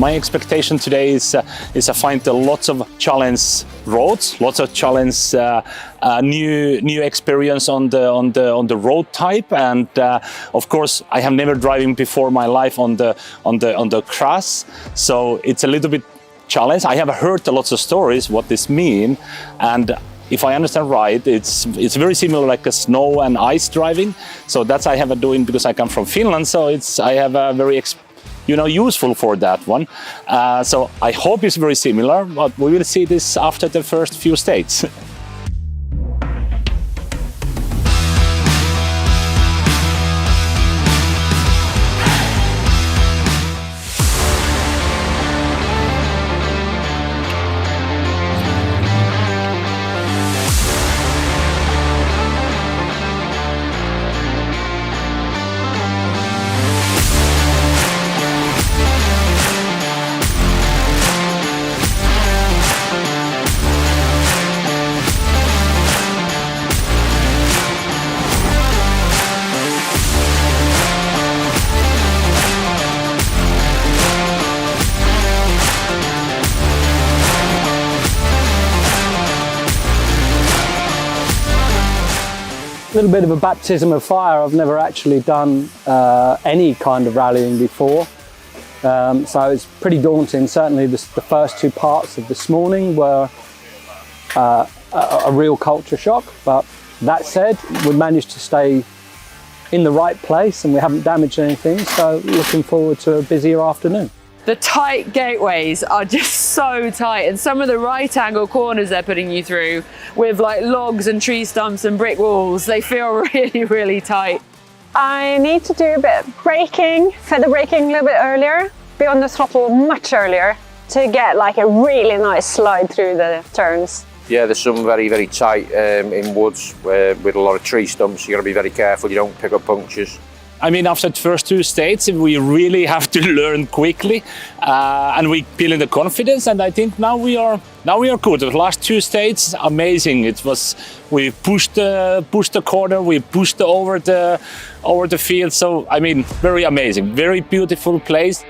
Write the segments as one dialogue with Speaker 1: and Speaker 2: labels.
Speaker 1: My expectation today is I find lots of challenge roads, lots of challenge new experience on the road type, and of course I have never driven before my life on the grass, so it's a little bit challenge. I have heard lots of stories what this mean, and if I understand right, it's very similar like a snow and ice driving. So that's I have a doing because I come from Finland. So I have a very useful for that one. So I hope it's very similar, but we will see this after the first few states.
Speaker 2: A little bit of a baptism of fire. I've never actually done any kind of rallying before, so it's pretty daunting. Certainly the first two parts of this morning were a real culture shock, but that said, we managed to stay in the right place and we haven't damaged anything, so looking forward to a busier afternoon.
Speaker 3: The tight gateways are just so tight, and some of the right angle corners they're putting you through with like logs and tree stumps and brick walls, they feel really, really tight.
Speaker 4: I need to do a bit of braking, feather braking a little bit earlier, be on the throttle much earlier to get like a really nice slide through the turns.
Speaker 5: Yeah, there's some very, very tight in woods with a lot of tree stumps. You got to be very careful you don't pick up punctures.
Speaker 1: I mean, after the first two states, we really have to learn quickly, and we build the confidence. And I think now we are good. The last two states, amazing. It was we pushed the corner, we pushed over the field. So I mean, very amazing, very beautiful place.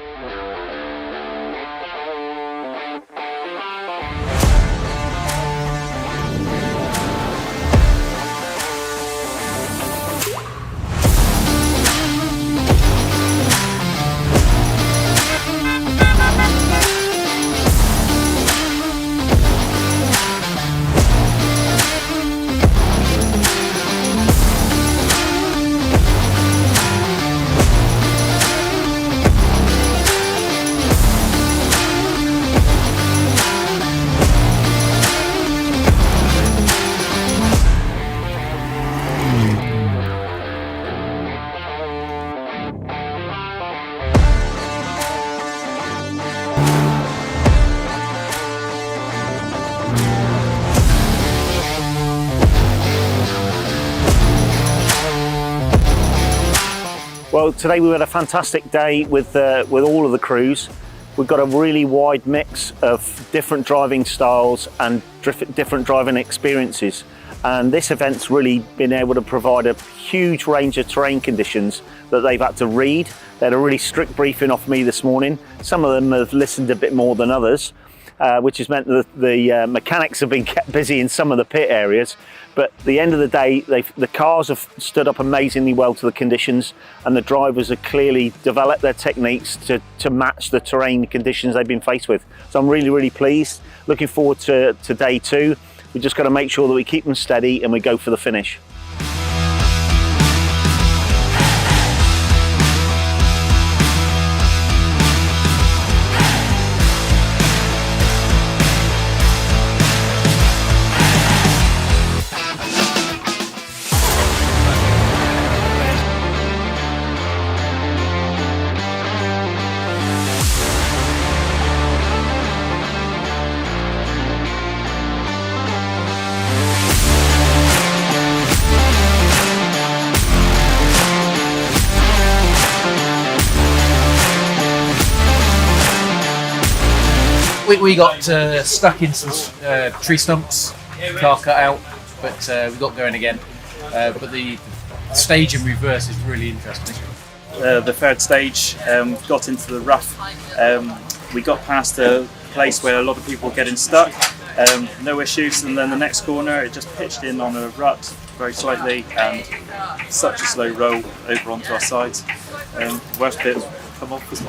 Speaker 6: Well, today we had a fantastic day with all of the crews. We've got a really wide mix of different driving styles and different driving experiences. And this event's really been able to provide a huge range of terrain conditions that they've had to read. They had a really strict briefing off me this morning. Some of them have listened a bit more than others, which has meant that the mechanics have been kept busy in some of the pit areas. But at the end of the day, the cars have stood up amazingly well to the conditions, and the drivers have clearly developed their techniques to match the terrain conditions they've been faced with. So I'm really, really pleased. Looking forward to day two. We've just got to make sure that we keep them steady and we go for the finish.
Speaker 7: We got stuck in some tree stumps, car cut out, but we got going again. But the stage in reverse is really interesting.
Speaker 8: The third stage got into the rough we got past a place where a lot of people were getting stuck, no issues, and then the next corner it just pitched in on a rut very slightly, and such a slow roll over onto our sides. Worst bit was come off was